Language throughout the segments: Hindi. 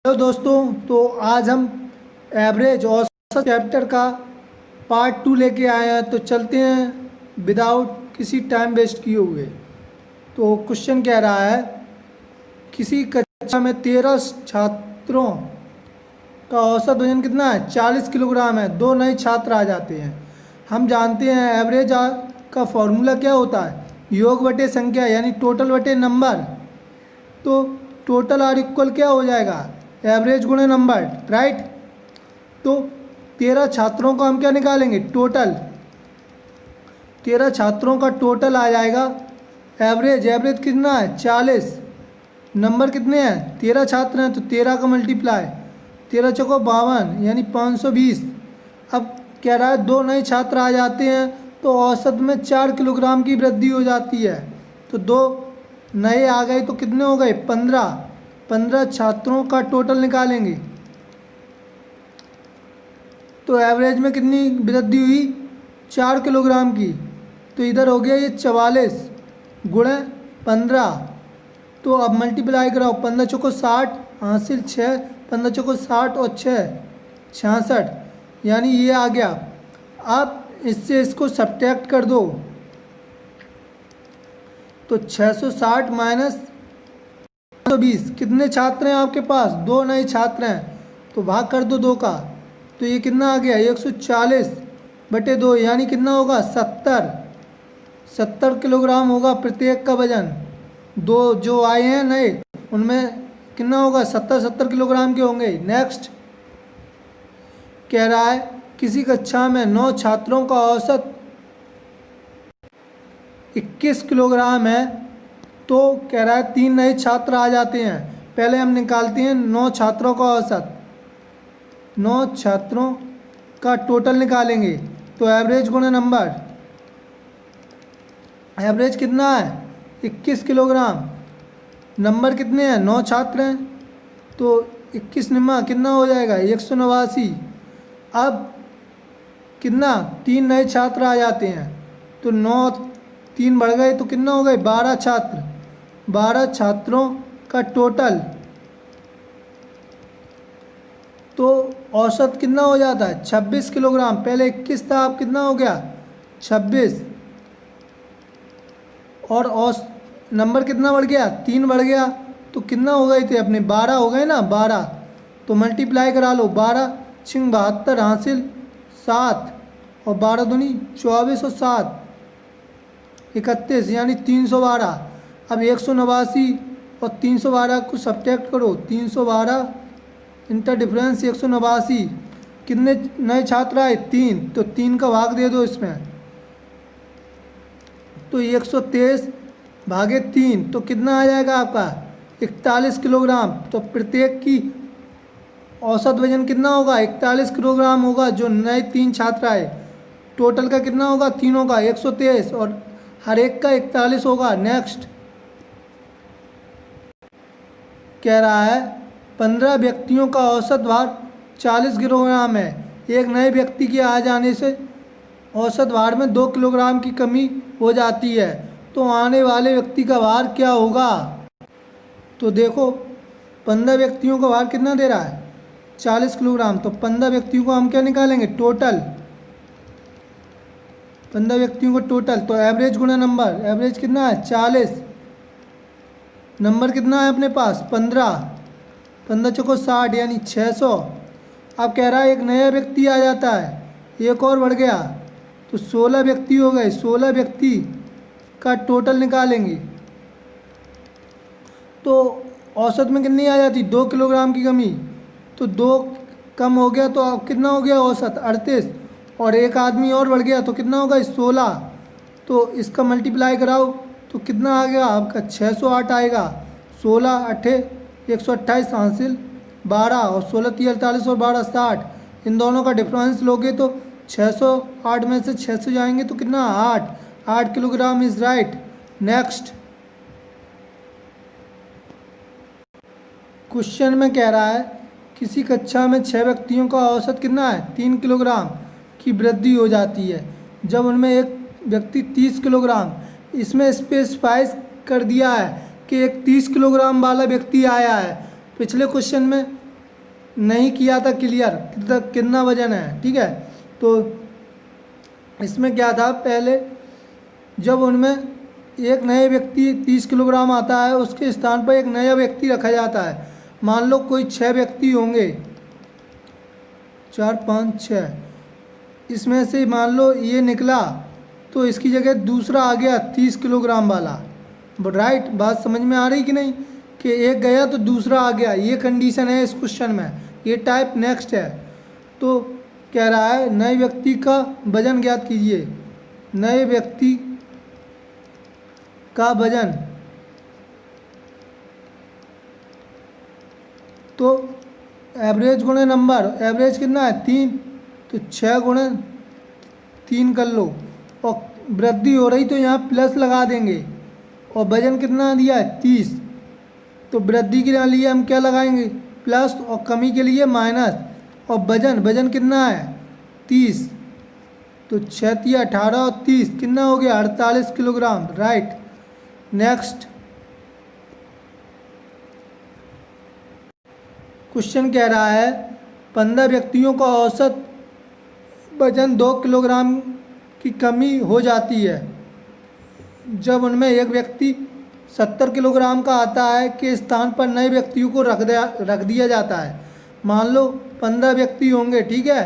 हेलो दोस्तों, तो आज हम एवरेज औसत चैप्टर का पार्ट 2 लेके आए हैं। तो चलते हैं विदाउट किसी टाइम वेस्ट किए हुए। तो क्वेश्चन कह रहा है, किसी कक्षा में 13 छात्रों का औसत वजन कितना है? 40 किलोग्राम है। दो नए छात्र आ जाते हैं। हम जानते हैं एवरेज का फॉर्मूला क्या होता है? योग बटे संख्या, यानी टोटल बटे नंबर। तो टोटल आर इक्वल क्या हो जाएगा? एवरेज गुणे नंबर, राइट। तो 13 छात्रों का हम क्या निकालेंगे? टोटल। 13 छात्रों का टोटल आ जाएगा एवरेज। एवरेज कितना है? 40। नंबर कितने हैं? 13 छात्र हैं, तो 13 का मल्टीप्लाई 13 चौको 52, यानी 520। अब कह रहा है दो नए छात्र आ जाते हैं तो औसत में 4 किलोग्राम की वृद्धि हो जाती है। तो दो नए आ गए तो कितने हो गए? 15। 15 छात्रों का टोटल निकालेंगे तो एवरेज में कितनी वृद्धि हुई? 4 किलोग्राम की। तो इधर हो गया ये 44 गुणे 15। तो अब मल्टीप्लाई कराओ, 15 चौको 60 हासिल 6, 15 चौको 60 और 6 66, यानी ये आ गया। अब इससे इसको सब्ट्रैक्ट कर दो तो 660 माइनस 120। कितने छात्र हैं आपके पास? दो नए छात्र हैं, तो भाग कर दो दो का। तो ये कितना आ गया? 140 बटे 2, यानी कितना होगा? 70 किलोग्राम होगा प्रत्येक का वजन। दो जो आए हैं नए, उनमें कितना होगा? 70 किलोग्राम के होंगे। नेक्स्ट कह रहा है, किसी कक्षा में 9 छात्रों का औसत 21 किलोग्राम है। तो कह रहा है 3 नए छात्र आ जाते हैं। पहले हम निकालते हैं 9 छात्रों का औसत। 9 छात्रों का टोटल निकालेंगे तो एवरेज गुणे नंबर। एवरेज कितना है? 21 किलोग्राम। नंबर कितने हैं? 9 छात्र हैं, तो 21 निम्मा कितना हो जाएगा? 189। अब कितना? 3 नए छात्र आ जाते हैं, तो 9 3 बढ़ गए तो कितना हो गए? 12 छात्र। 12 छात्रों का टोटल, तो औसत कितना हो जाता है? 26 किलोग्राम। पहले 21 था, अब कितना हो गया? 26। और नंबर कितना बढ़ गया? 3 बढ़ गया, तो कितना हो गए थे अपने? 12 हो गए ना, 12। तो मल्टीप्लाई करा लो, 12 छिंग 72 हासिल 7 और 12 दूनी 24 और 7 31, यानी 312। अब 189 और 312 को सब्ट्रैक्ट करो। 312 इंटर डिफरेंस 189। कितने नए छात्र आए? 3, तो 3 का भाग दे दो इसमें। तो 123 भागे 3, तो कितना आ जाएगा आपका? 41 किलोग्राम। तो प्रत्येक की औसत वजन कितना होगा? 41 किलोग्राम होगा। जो नए 3 छात्र आए, टोटल का कितना होगा? तीनों का 123 और हर एक का 41 होगा। नेक्स्ट कह रहा है, 15 व्यक्तियों का औसत भार 40 किलोग्राम है। एक नए व्यक्ति के आ जाने से औसत भार में 2 किलोग्राम की कमी हो जाती है। तो आने वाले व्यक्ति का भार क्या होगा? तो देखो, 15 व्यक्तियों का भार कितना दे रहा है? 40 किलोग्राम। तो 15 व्यक्तियों को हम क्या निकालेंगे? टोटल। 15 व्यक्तियों को टोटल, तो एवरेज गुणा नंबर। एवरेज कितना है? 40। नंबर कितना है अपने पास? 15। 15 चौको 60, यानी 600। अब कह रहा है एक नया व्यक्ति आ जाता है, एक और बढ़ गया, तो 16 व्यक्ति हो गए। 16 व्यक्ति का टोटल निकालेंगे तो औसत में कितनी आ जाती? 2 किलोग्राम की कमी। तो 2 कम हो गया, तो अब कितना हो गया औसत? 38। और एक आदमी और बढ़ गया, तो कितना होगा? 16। तो इसका मल्टीप्लाई कराओ तो कितना आ गया आपका? 608 आएगा। 16 अट्ठे 128 हासिल 12 और 16 3 48 और 12 60। इन दोनों का डिफरेंस लोगे तो 608 में से 600 जाएंगे तो कितना? 8 kilogram is right. Next question में कह रहा है, किसी कक्षा में 6 व्यक्तियों का औसत कितना है? 3 किलोग्राम की वृद्धि हो जाती है जब उनमें एक व्यक्ति 30 किलोग्राम, इसमें स्पेसिफाई कर दिया है कि एक 30 किलोग्राम वाला व्यक्ति आया है। पिछले क्वेश्चन में नहीं किया था क्लियर कितना वजन है, ठीक है। तो इसमें क्या था, पहले जब उनमें एक नए व्यक्ति 30 किलोग्राम आता है, उसके स्थान पर एक नया व्यक्ति रखा जाता है। मान लो कोई 6 व्यक्ति होंगे, 4 5 6, इसमें से मान लो ये निकला तो इसकी जगह दूसरा आ गया 30 किलोग्राम वाला, राइट। बात समझ में आ रही कि नहीं, कि एक गया तो दूसरा आ गया, ये कंडीशन है इस क्वेश्चन में। ये टाइप नेक्स्ट है। तो कह रहा है नए व्यक्ति का वजन ज्ञात कीजिए। नए व्यक्ति का वजन, तो एवरेज गुणे नंबर, एवरेज कितना है 3, तो 6 गुणे 3 कर लो, और वृद्धि हो रही तो यहाँ प्लस लगा देंगे, और वजन कितना दिया है 30, तो वृद्धि के लिए हम क्या लगाएंगे प्लस, और कमी के लिए माइनस, और वजन कितना है 30, तो 6 × 18 और 30 कितना हो गया 48 किलोग्राम, राइट। नेक्स्ट क्वेश्चन कह रहा है 15 व्यक्तियों का औसत वजन 2 किलोग्राम की कमी हो जाती है जब उनमें एक व्यक्ति 70 किलोग्राम का आता है के स्थान पर नए व्यक्तियों को रख दिया जाता है। मान लो 15 व्यक्ति होंगे, ठीक है।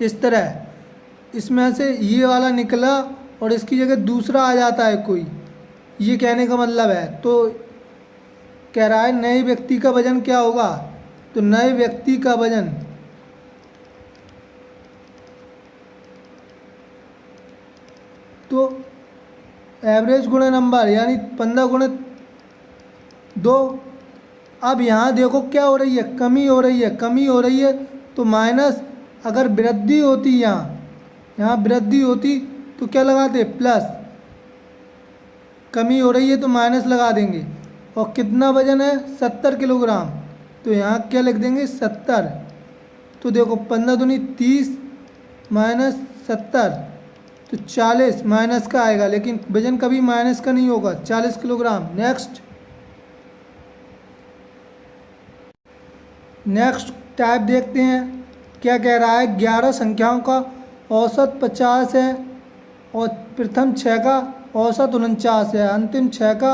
इस तरह इसमें से ये वाला निकला और इसकी जगह दूसरा आ जाता है कोई, ये कहने का मतलब है। तो कह रहा है नए व्यक्ति का वजन क्या होगा, तो नए व्यक्ति का वजन तो एवरेज गुणे नंबर यानी 15 गुणे 2। अब यहाँ देखो क्या हो रही है, कमी हो रही है, कमी हो रही है तो माइनस, अगर वृद्धि होती यहाँ वृद्धि होती तो क्या लगाते प्लस, कमी हो रही है तो माइनस लगा देंगे। और कितना वजन है 70 किलोग्राम, तो यहाँ क्या लिख देंगे 70। तो देखो 15 दूनी 30 माइनस 70, तो 40 माइनस का आएगा, लेकिन वजन कभी माइनस का नहीं होगा, 40 किलोग्राम। नेक्स्ट टाइप देखते हैं क्या कह रहा है। 11 संख्याओं का औसत 50 है और प्रथम 6 का औसत 49 है, अंतिम 6 का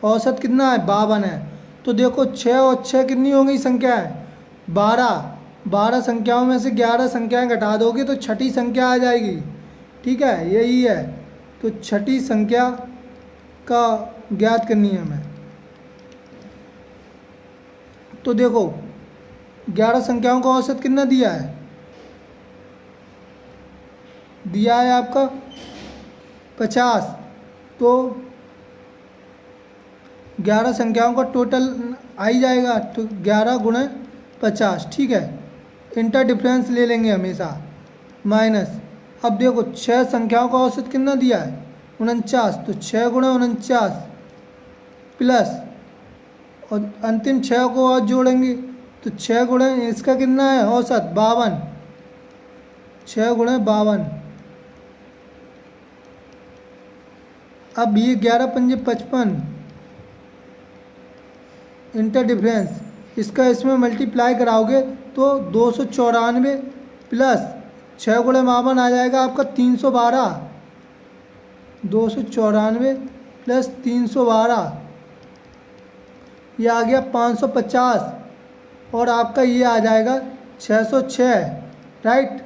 औसत कितना है 52 है। तो देखो 6 और 6 कितनी हो गई संख्या है 12 संख्याओं में से 11 संख्याएं घटा दोगे तो छठी संख्या आ जाएगी, ठीक है, यही है। तो छठी संख्या का ज्ञात करनी है हमें। तो देखो 11 संख्याओं का औसत कितना दिया है आपका 50। तो 11 संख्याओं का टोटल आ ही जाएगा, तो 11 गुणे 50, ठीक है। इंटर डिफरेंस ले लेंगे हमेशा माइनस। अब देखो 6 संख्याओं का औसत कितना दिया है 49, तो 6 गुणे 49 प्लस, और अंतिम 6 को और जोड़ेंगे तो 6 गुणे इसका कितना है औसत 52, 6 गुणे 52। अब ये 11 पंजे 55, इंटर डिफरेंस, इसका इसमें मल्टीप्लाई कराओगे तो 294 प्लस 6 गुणे 52 आ जाएगा आपका 312, 294 प्लस 312, ये आ गया 550, और आपका ये आ जाएगा 606, राइट।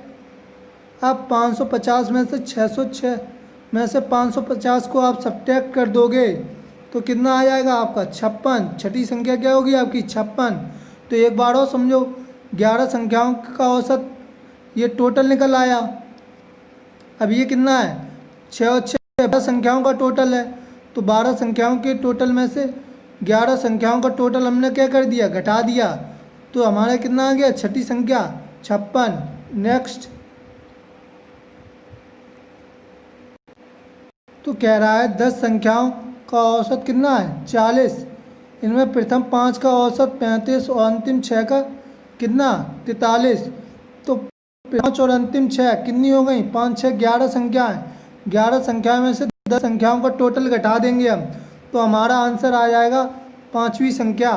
अब 550 में से 606 में से 550 को आप सब्ट्रैक्ट कर दोगे तो कितना आ जाएगा आपका 56। छठी संख्या क्या होगी आपकी 56। तो एक बार और समझो, 11 संख्याओं का औसत ये टोटल निकल आया। अब ये कितना है 6 और 6 12 संख्याओं का टोटल है, तो 12 संख्याओं के टोटल में से 11 संख्याओं का टोटल हमने क्या कर दिया घटा दिया, तो हमारा कितना आ गया छठी संख्या 56। नेक्स्ट तो कह रहा है 10 संख्याओं का औसत कितना है 40, इनमें प्रथम 5 का औसत 35 और अंतिम 6 का कितना 43। तो 5 और अंतिम 6 कितनी हो गई 5 6 11 संख्याएं, 11 संख्या में से 10 संख्याओं का टोटल घटा देंगे हम, तो हमारा आंसर आ जाएगा 5वीं संख्या।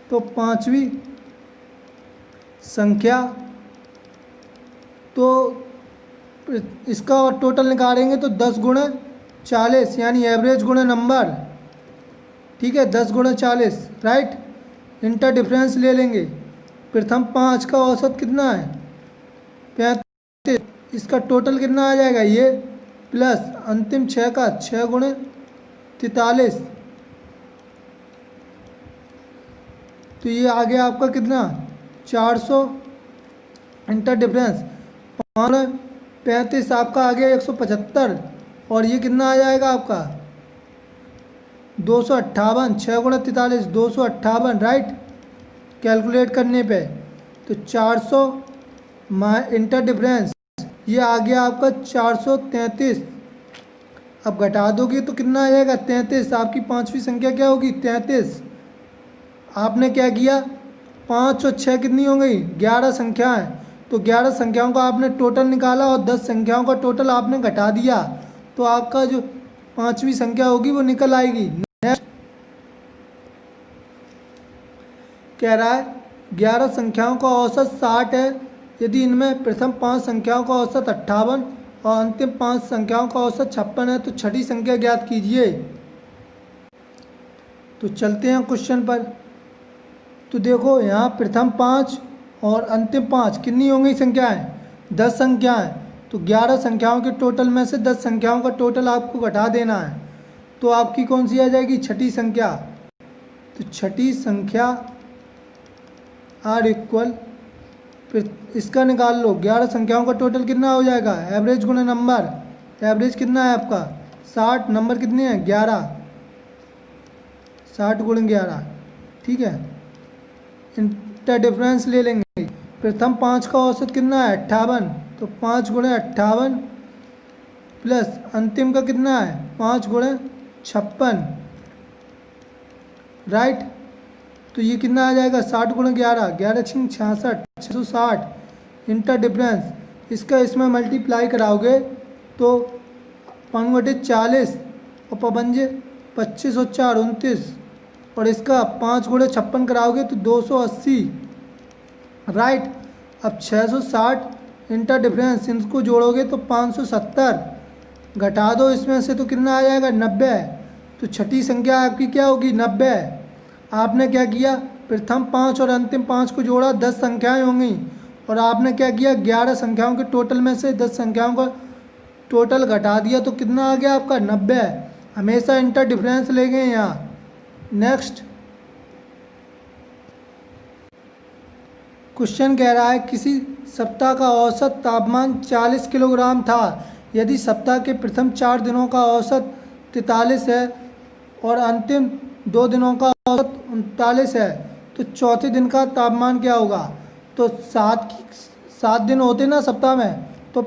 तो पाँचवीं संख्या, तो इसका टोटल निकालेंगे तो 10 गुणे 40 यानी एवरेज गुणे नंबर, ठीक है, 10 गुणे 40, राइट। इंटर डिफरेंस ले लेंगे। प्रथम 5 का औसत कितना है 35, इसका टोटल कितना आ जाएगा ये, प्लस अंतिम 6 का 6 गुणे 43, तो ये आ गया आपका कितना 400। इंटर डिफरेंस 35 आपका आ गया 175, और ये कितना आ जाएगा आपका 258, 6 गुणा 43 258, राइट। कैलकुलेट करने पे तो 400 इंटर डिफरेंस ये आ गया आपका 433। अब घटा दोगे तो कितना आ जाएगा 33। आपकी पांचवी संख्या क्या होगी 33। आपने क्या किया 5 और 6 कितनी हो गई 11 संख्याएं, तो 11 संख्याओं का आपने टोटल निकाला और 10 संख्याओं का टोटल आपने घटा दिया, तो आपका जो पांचवी संख्या होगी वो निकल आएगी। नेक्स्ट कह रहा है 11 संख्याओं का औसत 60 है, यदि इनमें प्रथम 5 संख्याओं का औसत 58 और अंतिम 5 संख्याओं का औसत 56 है, तो छठी संख्या ज्ञात कीजिए। तो चलते हैं क्वेश्चन पर। तो देखो यहाँ प्रथम 5 और अंतिम 5 कितनी होंगी संख्याएं 10 संख्याएं, तो 11 संख्याओं के टोटल में से 10 संख्याओं का टोटल आपको घटा देना है, तो आपकी कौन सी आ जाएगी छठी संख्या। तो छठी संख्या आर इक्वल, फिर इसका निकाल लो 11 संख्याओं का टोटल कितना हो जाएगा एवरेज गुणे नंबर, एवरेज कितना है आपका 60, नंबर कितने हैं 11, 60 गुणे 11, ठीक है। इंटर डिफरेंस ले लेंगे। प्रथम 5 का औसत कितना है 58, तो 5 गुणे 58 प्लस अंतिम का कितना है 5 गुणे 56, राइट। तो ये कितना आ जाएगा 60 गुणे 11, 11 छिंग 66, 660। इंटर डिफरेंस इसका इसमें मल्टीप्लाई कराओगे तो 5/40 और पबंजे 25 और 4 29, और इसका 5 गुणे 56 कराओगे तो 280, राइट। अब 660 इंटर डिफरेंस इनको जोड़ोगे तो 570, घटा दो इसमें से तो कितना आ जाएगा 90। तो छठी संख्या आपकी क्या होगी 90। आपने क्या किया प्रथम 5 और अंतिम 5 को जोड़ा 10 संख्याएं होंगी, और आपने क्या किया 11 संख्याओं के टोटल में से 10 संख्याओं का टोटल घटा दिया, तो कितना आ गया आपका 90। हमेशा इंटर डिफरेंस ले गए यहाँ। नेक्स्ट क्वेश्चन कह रहा है किसी सप्ताह का औसत तापमान 40 किलोग्राम था, यदि सप्ताह के प्रथम 4 दिनों का औसत 43 है और अंतिम 2 दिनों का औसत 39 है, तो चौथे दिन का तापमान क्या होगा। तो 7 दिन होते ना सप्ताह में, तो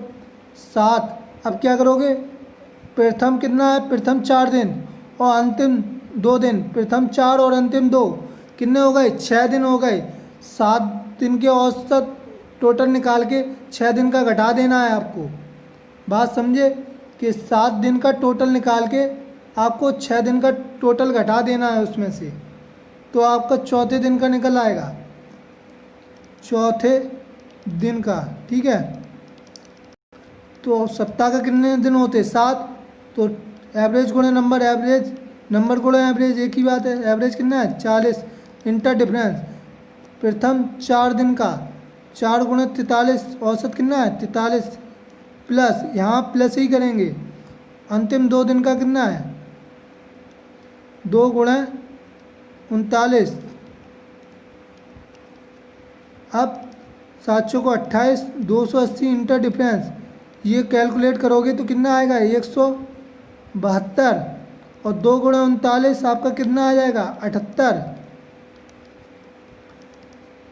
7, अब क्या करोगे प्रथम कितना है प्रथम 4 दिन और अंतिम 2 दिन, प्रथम 4 और अंतिम 2 कितने हो गए 6 दिन हो गए। 7 दिन के औसत टोटल निकाल के 6 दिन का घटा देना है आपको। बात समझे कि 7 दिन का टोटल निकाल के आपको 6 दिन का टोटल घटा देना है उसमें से, तो आपका चौथे दिन का निकल आएगा, चौथे दिन का, ठीक है। तो सप्ताह का कितने दिन होते 7, तो एवरेज गुणे नंबर, एवरेज नंबर गुणे एवरेज एक ही बात है। एवरेज कितना है 40। इंटर डिफरेंस प्रथम 4 दिन का 4 गुणे 43, औसत कितना है 43, प्लस यहाँ प्लस ही करेंगे अंतिम 2 दिन का कितना है 2 गुणे 39। अब 700 को 28, 280 इंटर डिफरेंस ये कैलकुलेट करोगे तो कितना आएगा 172, और 2 गुणे 39 आपका कितना आ जाएगा 78।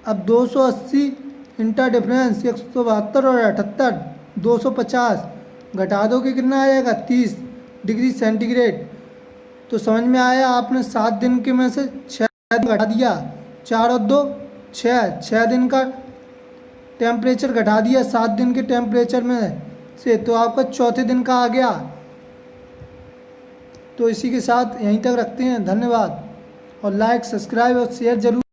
अब 280 इंटर डिफरेंस 172 और 78 250, घटा दो कि कितना आ जाएगा 30 डिग्री सेंटीग्रेड। तो समझ में आया, आपने 7 दिन के में से 6 दिन घटा दिया, 4 और 2 6 दिन का टेम्परेचर घटा दिया 7 दिन के टेम्परेचर में से, तो आपका चौथे दिन का आ गया। तो इसी के साथ यहीं तक रखते हैं, धन्यवाद। और लाइक सब्सक्राइब और शेयर जरूर।